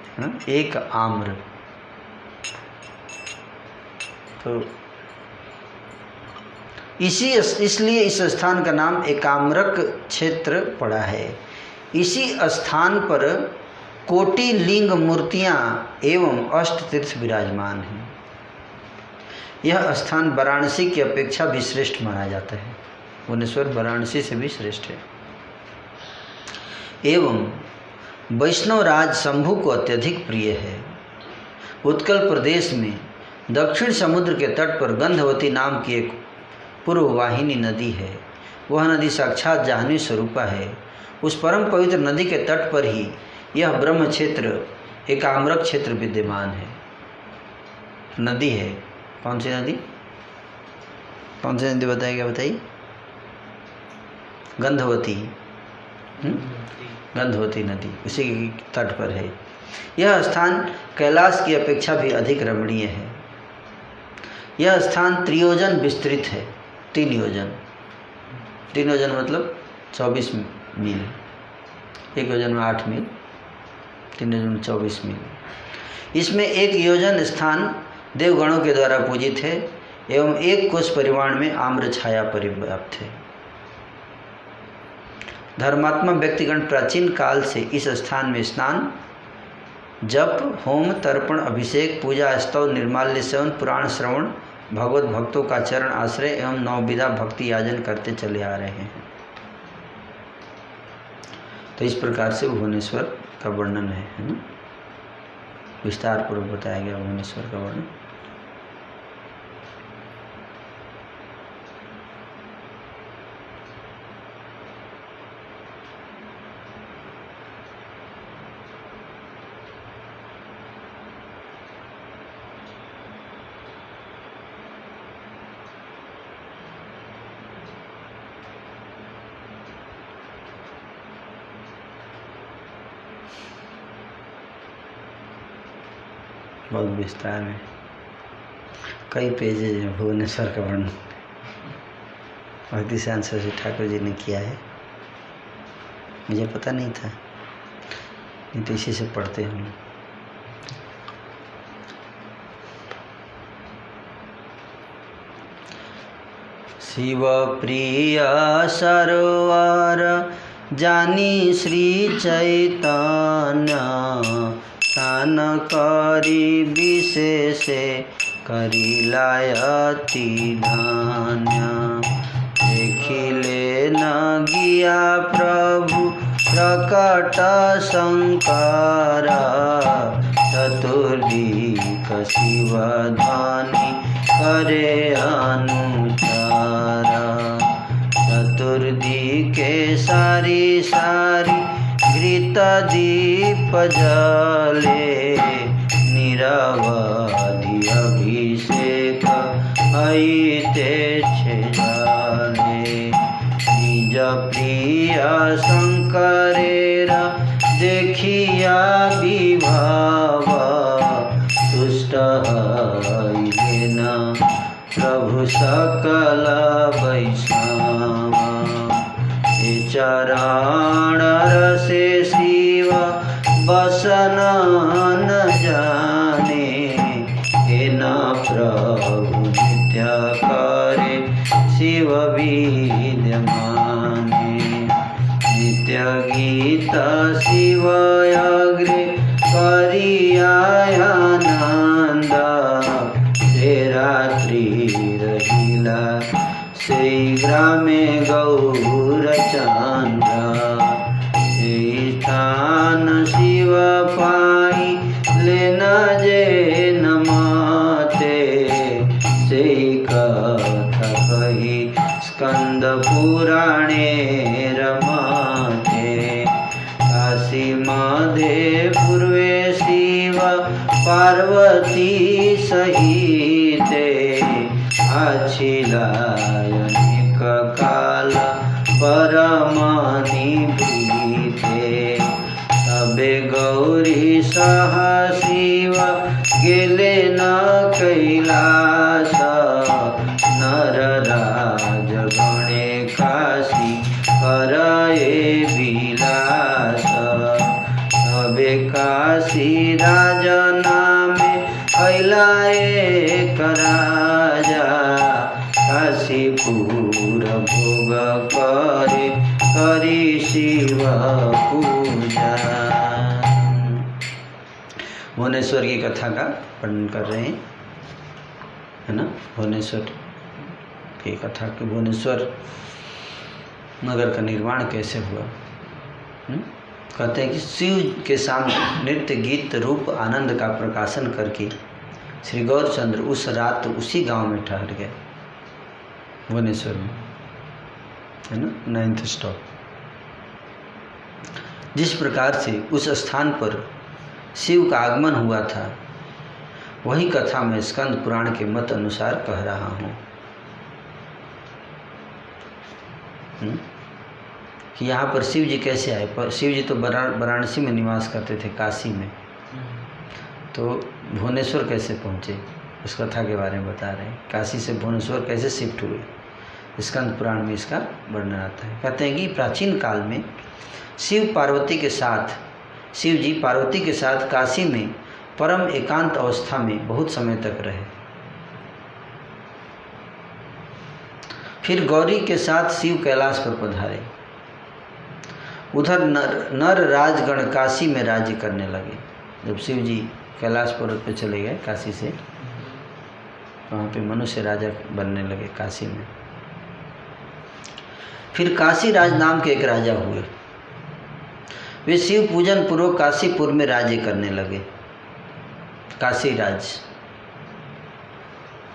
है ना, एक आम्र। तो इसलिए इस स्थान का नाम एकाम्रक क्षेत्र पड़ा है। इसी स्थान पर कोटि लिंग मूर्तियाँ एवं अष्ट तीर्थ विराजमान हैं। यह स्थान वाराणसी की अपेक्षा भी श्रेष्ठ माना जाता है। भुवनेश्वर वाराणसी से भी श्रेष्ठ है। एवं वैष्णव राज शंभु को अत्यधिक प्रिय है। उत्कल प्रदेश में दक्षिण समुद्र के तट पर गंधवती नाम की एक पूर्ववाहिनी नदी है। वह नदी साक्षात जाह्नवी स्वरूपा है। उस परम पवित्र नदी के तट पर ही यह ब्रह्म क्षेत्र एकाम्रक क्षेत्र विद्यमान है। नदी है, कौन सी नदी? कौन सी नदी बताइएगा, बताइए? गंधवती, गंधवती नदी उसी के तट पर है। यह स्थान कैलाश की अपेक्षा भी अधिक रमणीय है। यह स्थान त्रियोजन विस्तृत है। 3 योजन, 3 योजन मतलब 24 मील। 1 योजन में 8 मील, 3 योजन में 24 मील। इसमें 1 योजन स्थान देवगणों के द्वारा पूजित है एवं 1 कोस परिमाण में आम्र छाया परिव्याप्त है। धर्मात्मा व्यक्तिगण प्राचीन काल से इस स्थान में स्नान, जप, होम, तर्पण, अभिषेक, पूजा, स्तव, निर्माल्य सेवन, पुराण श्रवण, भगवत भक्तों का चरण आश्रय एवं 9 विधा भक्ति याजन करते चले आ रहे हैं। तो इस प्रकार से भुवनेश्वर का वर्णन है ना, विस्तार पूर्वक बताया गया भुवनेश्वर का वर्णन। बहुत विस्तार में कई पेजेज में भुवनेश्वर का वर्णन भक्ति शांत सरस्वती ठाकुर जी ने किया है। मुझे पता नहीं था, नहीं तो इसी से पढ़ते हम लोग। शिव प्रिय सरवर जानी श्री चैतन्य, तान करी विशेष करिलायति धन्य। देखिले न गिया प्रभु प्रकट शंकर, चतुर्दिक शिव ध्वनि करे अनुचारा। चतुर्दिके सारी सारी घृत दीप जले, निरवधि अभिषेक हईते जाले। निज प्रिय शंकरेरा देखिया विभाव, तुष्ट हईन प्रभु सकल वैष्णव। हे चरण रसे शिव बसन न जाने, हे न प्रभु नित्य करे शिव विद्यमाने। नित्य गीत शिव अग्रे करियानंद, से रात्रि रहिला शीघ्र में गौरचंद्र। से स्थान शिव पाई लेना जे नमते, से कथा कही स्कंद पुराणे रमते। काशी मध्य पूर्वे शिव पार्वती सहिते, अछिलायनिक काल परमनि भूते। तबे गौरी सह शिव गेले न कैलास, नर राज गणे काशी करए विलास। तबे काशी राज नामे कैला एक राजा, काशीपुर भोग करे करी शिव पूजा। भुवनेश्वर की कथा का वर्णन कर रहे हैं, है ना। भुवनेश्वर की कथा कि भुवनेश्वर नगर का निर्माण कैसे हुआ। कहते हैं कि शिव के सामने नृत्य गीत रूप आनंद का प्रकाशन करके श्री गौरचंद्र उस रात उसी गांव में ठहर गए, भुवनेश्वर में, है ना, 9th स्टॉप। जिस प्रकार से उस स्थान पर शिव का आगमन हुआ था, वही कथा मैं स्कंद पुराण के मत अनुसार कह रहा हूँ कि यहाँ पर शिव जी कैसे आए। पर शिव जी तो वाराणसी में निवास करते थे, काशी में, तो भुवनेश्वर कैसे पहुँचे उस कथा के बारे में बता रहे हैं। काशी से भुवनेश्वर कैसे शिफ्ट हुए, स्कंद पुराण में इसका वर्णन आता है। कहते हैं कि प्राचीन काल में शिव जी पार्वती के साथ काशी में परम एकांत अवस्था में बहुत समय तक रहे। फिर गौरी के साथ शिव कैलाश पर पधारे। उधर नर राजगण काशी में राज्य करने लगे। जब शिव जी कैलाश पर्वत पे चले गए काशी से, वहाँ पे मनुष्य राजा बनने लगे काशी में। फिर काशी राज नाम के एक राजा हुए। वे शिव पूजन पूर्वक काशीपुर में राज्य करने लगे। काशी राज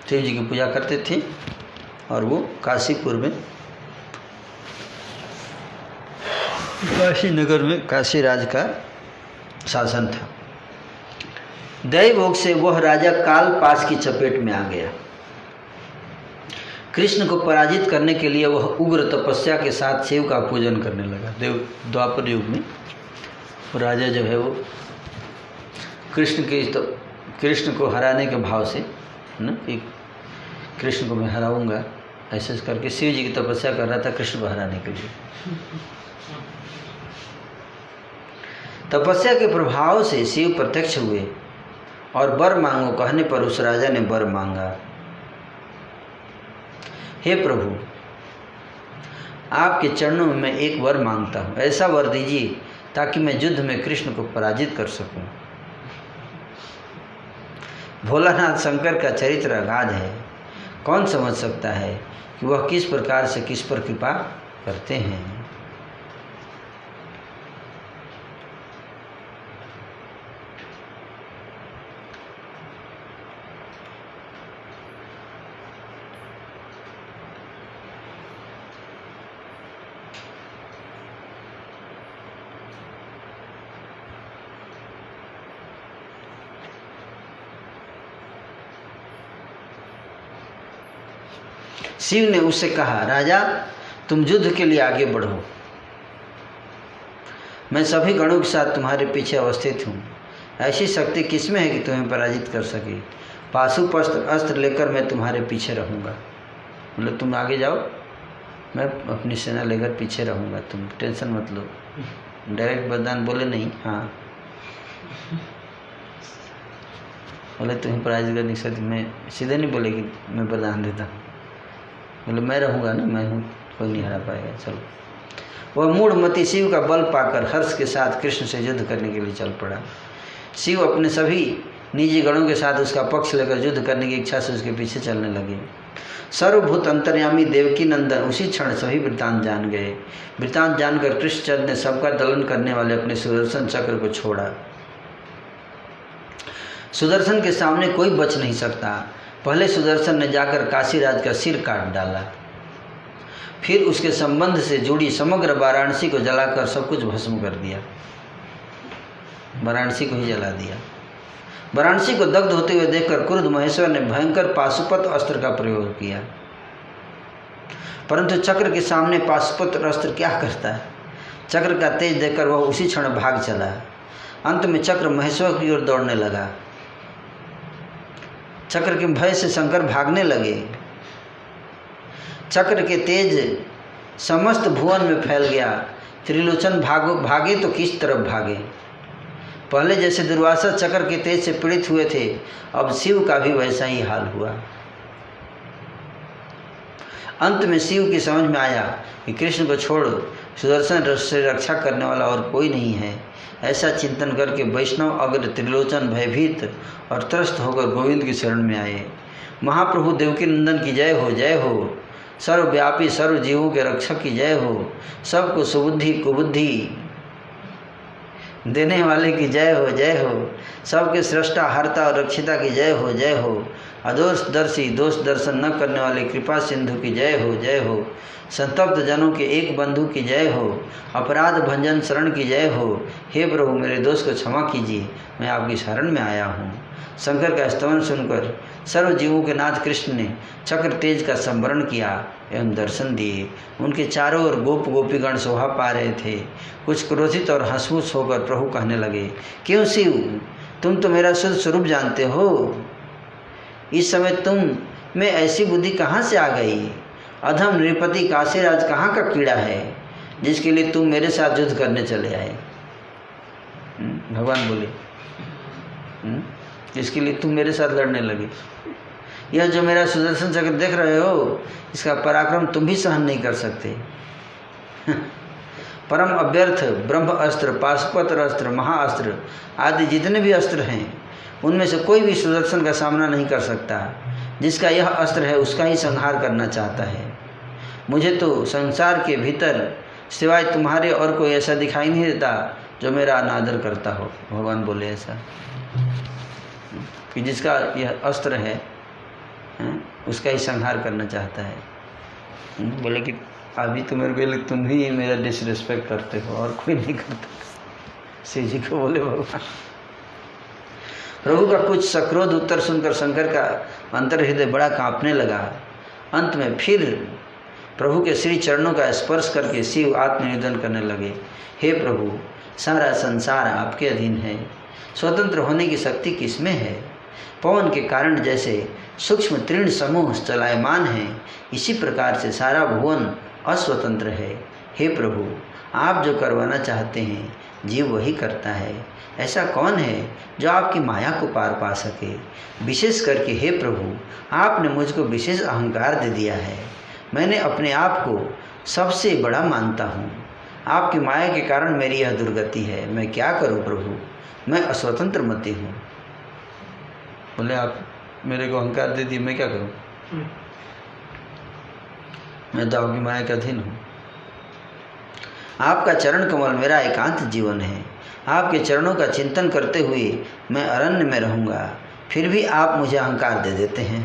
शिव जी की पूजा करते थे और वो काशीपुर में, काशी नगर में काशी राज का शासन था। दैवयोग से वह राजा काल पास की चपेट में आ गया। कृष्ण को पराजित करने के लिए वह उग्र तपस्या के साथ शिव का पूजन करने लगा। द्वापर युग में वो राजा जो है वो कृष्ण को हराने के भाव से, है ना, कि कृष्ण को मैं हराऊंगा, ऐसे करके शिव जी की तपस्या कर रहा था कृष्ण को हराने के लिए। तपस्या के प्रभाव से शिव प्रत्यक्ष हुए और वर मांगो कहने पर उस राजा ने वर मांगा, हे प्रभु, आपके चरणों में मैं एक वर मांगता हूँ, ऐसा वर दीजिए ताकि मैं युद्ध में कृष्ण को पराजित कर सकूं। भोलानाथ शंकर का चरित्र अगाध है, कौन समझ सकता है कि वह किस प्रकार से किस पर कृपा करते हैं। शिव ने उससे कहा, राजा तुम युद्ध के लिए आगे बढ़ो, मैं सभी गणों के साथ तुम्हारे पीछे अवस्थित हूँ। ऐसी शक्ति किसमें है कि तुम्हें पराजित कर सके? पाशुपस्त्र अस्त्र लेकर मैं तुम्हारे पीछे रहूँगा। मतलब तुम आगे जाओ, मैं अपनी सेना लेकर पीछे रहूँगा, तुम टेंशन मत लो। डायरेक्ट वरदान बोले नहीं, हाँ बोले तुम्हें पराजित करने की शक्ति, मैं सीधे नहीं बोले कि मैं वरदान देता हूँ, बोले मैं रहूँगा ना, मैं हूँ, कोई नहीं हरा पाएगा, चलो। वह मूढ़मती शिव का बल पाकर हर्ष के साथ कृष्ण से युद्ध करने के लिए चल पड़ा। शिव अपने सभी निजी गणों के साथ उसका पक्ष लेकर युद्ध करने की इच्छा से उसके पीछे चलने लगे। सर्वभूत अंतर्यामी देवकी नंदन उसी क्षण सभी वृत्तांत जान गए। वृत्तांत जानकर कृष्णचंद्र ने सबका दलन करने वाले अपने सुदर्शन चक्र को छोड़ा। सुदर्शन के सामने कोई बच नहीं सकता। पहले सुदर्शन ने जाकर काशीराज का सिर काट डाला, फिर उसके संबंध से जुड़ी समग्र वाराणसी को जलाकर सब कुछ भस्म कर दिया। वाराणसी को ही जला दिया। वाराणसी को दग्ध होते हुए देखकर क्रुद्ध महेश्वर ने भयंकर पाशुपत अस्त्र का प्रयोग किया, परंतु चक्र के सामने पाशुपत अस्त्र क्या करता है? चक्र का तेज देखकर वह उसी क्षण भाग चला। अंत में चक्र महेश्वर की ओर दौड़ने लगा। चक्र के भय से शंकर भागने लगे। चक्र के तेज समस्त भुवन में फैल गया। त्रिलोचन भागे तो किस तरफ भागे? पहले जैसे दुर्वासा चक्र के तेज से पीड़ित हुए थे, अब शिव का भी वैसा ही हाल हुआ। अंत में शिव की समझ में आया कि कृष्ण को छोड़ सुदर्शन से रक्षा करने वाला और कोई नहीं है। ऐसा चिंतन करके वैष्णव अग्र त्रिलोचन भयभीत और त्रस्त होकर गोविंद की शरण में आए। महाप्रभु देवकी नंदन की जय हो, जय हो। सर्वव्यापी सर्व जीवों के रक्षक की जय हो। सबको सुबुद्धि कुबुद्धि देने वाले की जय हो, जय हो। सबके सृष्टा हर्ता और रक्षिता की जय हो, जय हो। अदोषदर्शी दोष दर्शन न करने वाले कृपा सिंधु की जय हो, जय हो। संतप्त जनों के एक बंधु की जय हो। अपराध भंजन शरण की जय हो। हे प्रभु मेरे दोष को क्षमा कीजिए, मैं आपकी शरण में आया हूँ। शंकर का स्तवन सुनकर सर्व जीवों के नाथ कृष्ण ने चक्र तेज का संवरण किया एवं दर्शन दिए। उनके चारों ओर गोप गोपीगण शोभा पा रहे थे। कुछ क्रोधित और हंसमुख होकर प्रभु कहने लगे, क्यों शिव, तुम तो मेरा शुद्ध स्वरूप जानते हो। इस समय तुम में ऐसी बुद्धि कहाँ से आ गई? अधम नृपति काशीराज कहाँ का कीड़ा है जिसके लिए तुम मेरे साथ युद्ध करने चले आए? भगवान बोले, इसके लिए तुम मेरे साथ लड़ने लगे। यह जो मेरा सुदर्शन चक्र देख रहे हो, इसका पराक्रम तुम भी सहन नहीं कर सकते। परम अव्यर्थ ब्रह्म अस्त्र, पाशुपत अस्त्र, महाअस्त्र आदि जितने भी अस्त्र हैं, उनमें से कोई भी सुदर्शन का सामना नहीं कर सकता। जिसका यह अस्त्र है उसका ही संहार करना चाहता है। मुझे तो संसार के भीतर सिवाय तुम्हारे और कोई ऐसा दिखाई नहीं देता जो मेरा अनादर करता हो। भगवान बोले ऐसा कि जिसका यह अस्त्र है उसका ही संहार करना चाहता है। बोले कि अभी तो मेरे को तुम ही मेरा डिसरिस्पेक्ट करते हो और कोई नहीं करता। शिव जी को बोले भगवान। प्रभु का कुछ सक्रोध उत्तर सुनकर शंकर का अंतर हृदय बड़ा कांपने लगा। अंत में फिर प्रभु के श्री चरणों का स्पर्श करके शिव आत्मनिवेदन करने लगे, हे प्रभु, सारा संसार आपके अधीन है। स्वतंत्र होने की शक्ति किसमें है? पवन के कारण जैसे सूक्ष्म तृण समूह चलायमान है, इसी प्रकार से सारा भुवन अस्वतंत्र है। हे प्रभु, आप जो करवाना चाहते हैं जीव वही करता है। ऐसा कौन है जो आपकी माया को पार पा सके? विशेष करके हे प्रभु, आपने मुझको विशेष अहंकार दे दिया है। मैंने अपने आप को सबसे बड़ा मानता हूँ। आपकी माया के कारण मेरी यह दुर्गति है। मैं क्या करूँ प्रभु, मैं अस्वतंत्र मती हूँ। बोले आप मेरे को अहंकार दे दिए, मैं क्या करूँ? मैं तो आपकी माया के अधीन हूँ। आपका चरण कमल मेरा एकांत जीवन है। आपके चरणों का चिंतन करते हुए मैं अरण्य में रहूँगा, फिर भी आप मुझे अहंकार दे देते हैं।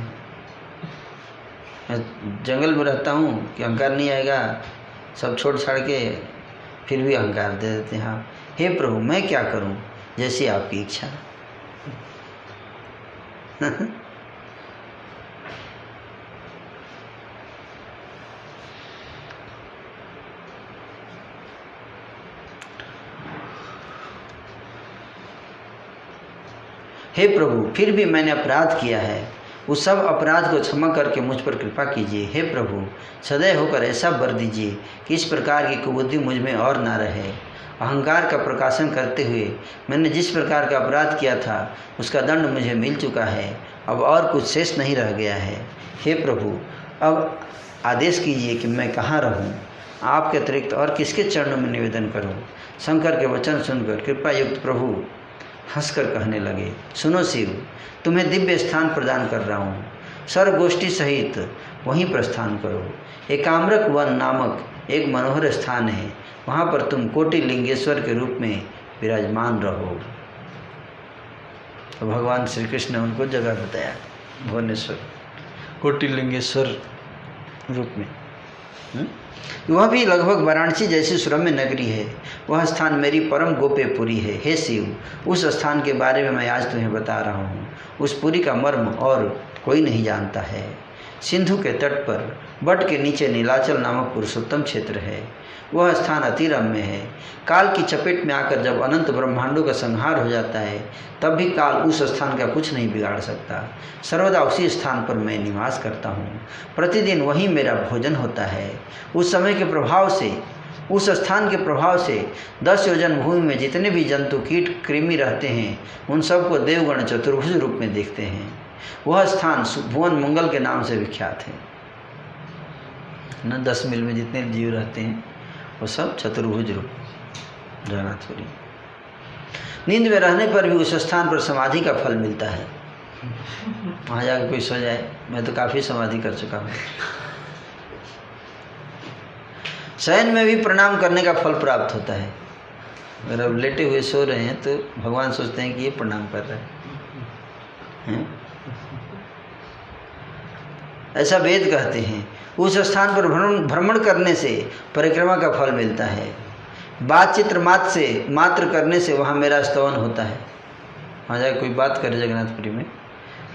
मैं जंगल में रहता हूँ कि अहंकार नहीं आएगा, सब छोड़ छाड़ के फिर भी अहंकार दे देते हैं आप। हे प्रभु, मैं क्या करूँ, जैसी आपकी इच्छा। हे प्रभु, फिर भी मैंने अपराध किया है, उस सब अपराध को क्षमा करके मुझ पर कृपा कीजिए। हे प्रभु, सदैव होकर ऐसा वर दीजिए कि इस प्रकार की कुबुद्धि मुझ में और ना रहे। अहंकार का प्रकाशन करते हुए मैंने जिस प्रकार का अपराध किया था उसका दंड मुझे मिल चुका है, अब और कुछ शेष नहीं रह गया है। हे प्रभु, अब आदेश कीजिए कि मैं कहाँ रहूँ, आपके अतिरिक्त और किसके चरणों में निवेदन करूँ। शंकर के वचन सुनकर कृपा युक्त प्रभु हंसकर कहने लगे, सुनो शिव, तुम्हें दिव्य स्थान प्रदान कर रहा हूँ, सर्वगोष्ठी सहित वहीं प्रस्थान करो। एकाम्रक वन नामक एक मनोहर स्थान है, वहाँ पर तुम कोटि लिंगेश्वर के रूप में विराजमान रहो। तो भगवान श्री कृष्ण ने उनको जगह बताया, भुवनेश्वर कोटि लिंगेश्वर रूप में। वह भी लगभग वाराणसी जैसी सुरम्य नगरी है। वह स्थान मेरी परम गोप्यपुरी है। हे शिव, उस स्थान के बारे में मैं आज तुम्हें बता रहा हूँ। उस पुरी का मर्म और कोई नहीं जानता है। सिंधु के तट पर बट के नीचे नीलाचल नामक पुरुषोत्तम क्षेत्र है। वह स्थान अति रम्य है। काल की चपेट में आकर जब अनंत ब्रह्मांडों का संहार हो जाता है तब भी काल उस स्थान का कुछ नहीं बिगाड़ सकता। सर्वदा उसी स्थान पर मैं निवास करता हूँ। प्रतिदिन वहीं मेरा भोजन होता है। उस समय के प्रभाव से, उस स्थान के प्रभाव से 10 योजन भूमि में जितने भी जंतु कीट कृमि रहते हैं उन सबको देवगण चतुर्भुज रूप में देखते हैं। वह स्थान भुवन मंगल के नाम से विख्यात है न। 10 मील में जितने जीव रहते हैं वो सब चतुर्भुज रूप जगन्नाथपुरी। नींद में रहने पर भी उस स्थान पर समाधि का फल मिलता है। वहाँ जाकर कोई सो जाए, मैं तो काफ़ी समाधि कर चुका हूँ। शयन में भी प्रणाम करने का फल प्राप्त होता है। अगर अब लेटे हुए सो रहे हैं तो भगवान सोचते हैं कि ये प्रणाम कर रहे हैं। ऐसा वेद कहते हैं। उस स्थान पर भ्रमण करने से परिक्रमा का फल मिलता है। बातचित्र मात्र करने से वहाँ मेरा स्तवन होता है। वहाँ जाकर कोई बात करे जगन्नाथपुरी में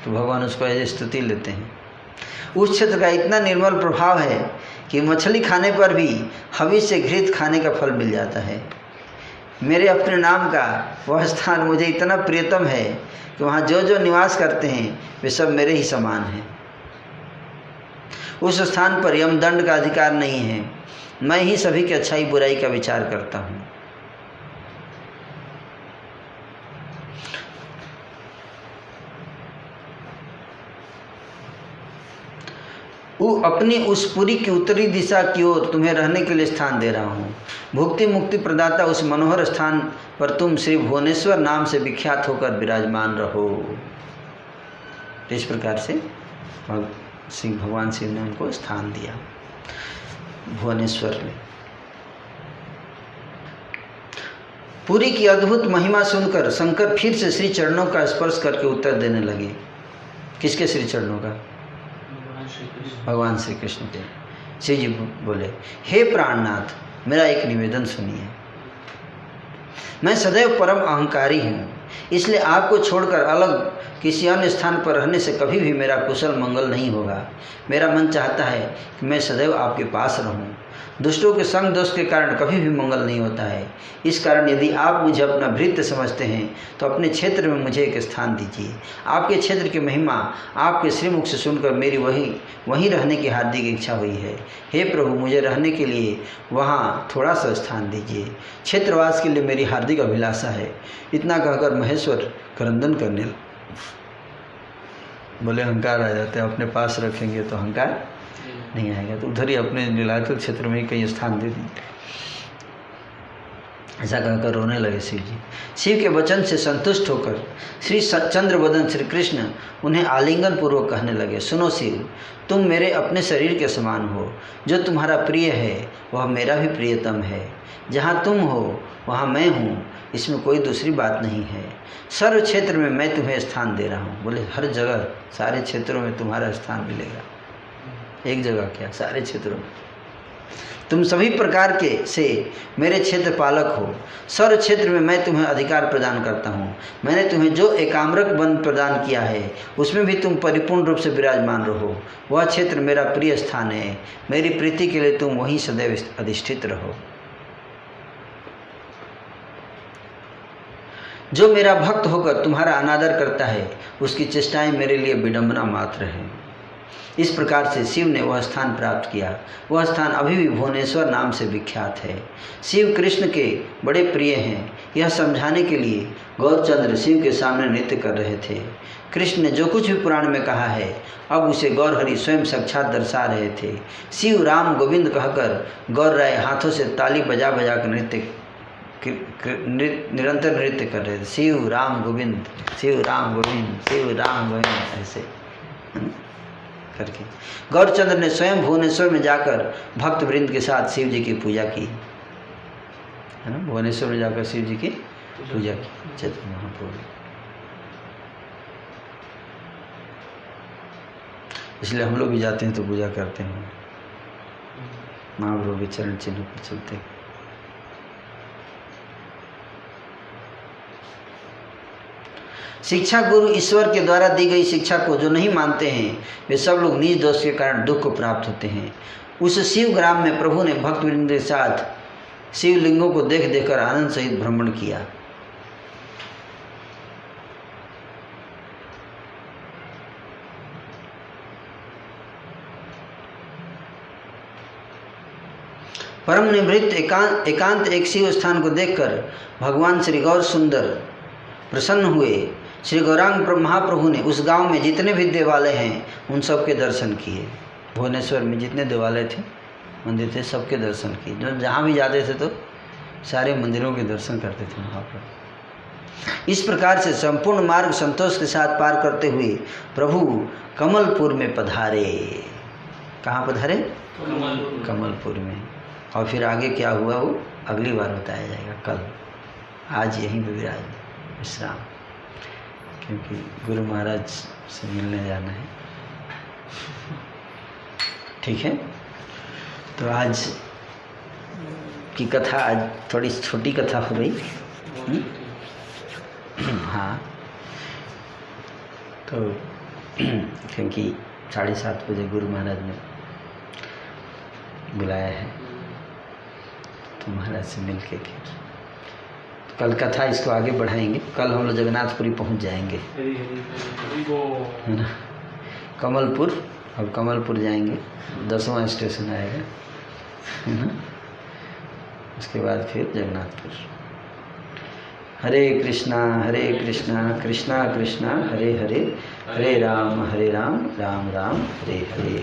तो भगवान उसको ऐसे स्तुति लेते हैं। उस क्षेत्र का इतना निर्मल प्रभाव है कि मछली खाने पर भी हविष्य से घृत खाने का फल मिल जाता है। मेरे अपने नाम का वह स्थान मुझे इतना प्रियतम है कि वहाँ जो जो निवास करते हैं वे सब मेरे ही समान हैं। उस स्थान पर यमदंड का अधिकार नहीं है। मैं ही सभी की अच्छाई बुराई का विचार करता हूँ। अपनी उस पुरी की उत्तरी दिशा की ओर तुम्हें रहने के लिए स्थान दे रहा हूँ। भुक्ति मुक्ति प्रदाता उस मनोहर स्थान पर तुम श्री भुवनेश्वर नाम से विख्यात होकर विराजमान रहो। इस प्रकार से भगवान शिव ने उनको स्थान दिया भुवनेश्वर में। पुरी की अद्भुत महिमा सुनकर शंकर फिर से श्री चरणों का स्पर्श करके उत्तर देने लगे। किसके श्री चरणों का? भगवान श्री कृष्ण के। शिव जी बोले, हे प्राणनाथ, मेरा एक निवेदन सुनिए। मैं सदैव परम अहंकारी हूँ, इसलिए आपको छोड़कर अलग किसी अन्य स्थान पर रहने से कभी भी मेरा कुशल मंगल नहीं होगा। मेरा मन चाहता है कि मैं सदैव आपके पास रहूं। दुष्टों के संग दोष के कारण कभी भी मंगल नहीं होता है। इस कारण यदि आप मुझे अपना भृत्य समझते हैं तो अपने क्षेत्र में मुझे एक स्थान दीजिए। आपके क्षेत्र की महिमा आपके श्रीमुख से सुनकर मेरी वहीं रहने की हार्दिक इच्छा हुई है। हे प्रभु, मुझे रहने के लिए वहाँ थोड़ा सा स्थान दीजिए। क्षेत्रवास के लिए मेरी हार्दिक अभिलाषा है। इतना कहकर महेश्वर क्रंदन करने बोले, अहंकार आ जाते हैं, अपने पास रखेंगे तो अहंकार नहीं आएगा, तो उधर ही अपने नीलाचल क्षेत्र में ही कहीं स्थान दे दीजिए। ऐसा कहकर रोने लगे शिव जी। शिव के वचन से संतुष्ट होकर श्री चंद्रवदन श्री कृष्ण उन्हें आलिंगन पूर्वक कहने लगे, सुनो शिव, तुम मेरे अपने शरीर के समान हो। जो तुम्हारा प्रिय है वह मेरा भी प्रियतम है। जहाँ तुम हो वहाँ मैं हूँ, इसमें कोई दूसरी बात नहीं है। सर्व क्षेत्र में मैं तुम्हें स्थान दे रहा हूँ। बोले, हर जगह सारे क्षेत्रों में तुम्हारा स्थान मिलेगा। एक जगह क्या, सारे क्षेत्रों में। तुम सभी प्रकार के से मेरे क्षेत्र पालक हो। सर्व क्षेत्र में मैं तुम्हें अधिकार प्रदान करता हूँ। मैंने तुम्हें जो एकाम्रक वन प्रदान किया है उसमें भी तुम परिपूर्ण रूप से विराजमान रहो। वह क्षेत्र मेरा प्रिय स्थान है। मेरी प्रीति के लिए तुम वहीं सदैव अधिष्ठित रहो। जो मेरा भक्त होकर तुम्हारा अनादर करता है उसकी चेष्टाएं मेरे लिए विडंबना मात्र है। इस प्रकार से शिव ने वह स्थान प्राप्त किया। वह स्थान अभी भी भुवनेश्वर नाम से विख्यात है। शिव कृष्ण के बड़े प्रिय हैं, यह समझाने के लिए गौरचंद्र शिव के सामने नृत्य कर रहे थे। कृष्ण ने जो कुछ भी पुराण में कहा है अब उसे गौरहरि स्वयं साक्षात दर्शा रहे थे। शिव राम गोविंद कहकर गौर राय हाथों से ताली बजा बजा कर निरंतर नृत्य कर रहे थे। शिव राम गोविंद, शिव राम गोविंद, शिव राम गोविंद, ऐसे करके गौरचंद्र ने स्वयं भुवनेश्वर में जाकर भक्त वृंद के साथ शिव जी की पूजा की, है ना। भुवनेश्वर में जाकर शिव जी की पूजा की चैतन्य महाप्रभु। इसलिए हम लोग भी जाते हैं तो पूजा करते हैं, महाप्रभु के चरण चिन्ह पर चलते हैं। शिक्षा गुरु ईश्वर के द्वारा दी गई शिक्षा को जो नहीं मानते हैं वे सब लोग निज दोष के कारण दुख को प्राप्त होते हैं। उस शिव ग्राम में प्रभु ने भक्तवृंद के साथ शिवलिंगों को देख देखकर आनंद सहित भ्रमण किया। परम निवृत्त एकांत एक शिव स्थान को देखकर भगवान श्री गौर सुंदर प्रसन्न हुए। श्री गौरांग महाप्रभु ने उस गांव में जितने भी देवालय हैं उन सब के दर्शन किए। भुवनेश्वर में जितने देवालय थे, मंदिर थे, सबके दर्शन किए। जो जहाँ भी जाते थे तो सारे मंदिरों के दर्शन करते थे महाप्रभु। इस प्रकार से संपूर्ण मार्ग संतोष के साथ पार करते हुए प्रभु कमलपुर में पधारे। कहाँ पधारे? कमलपुर में। और फिर आगे क्या हुआ वो अगली बार बताया जाएगा कल। आज यहीं पर विराज विश्राम, क्योंकि गुरु महाराज से मिलने जाना है। ठीक है, तो आज की कथा आज थोड़ी छोटी कथा हो गई। हाँ, तो क्योंकि 7:30 बजे गुरु महाराज ने बुलाया है तो महाराज से मिल के फिर कल कथा इसको आगे बढ़ाएंगे। कल हम लोग जगन्नाथपुरी पहुंच जाएंगे, है ना। कमलपुर, अब कमलपुर जाएंगे, 10वां स्टेशन आएगा, है ना। उसके बाद फिर जगन्नाथपुर। हरे कृष्णा कृष्णा कृष्णा हरे हरे, हरे राम राम राम हरे हरे।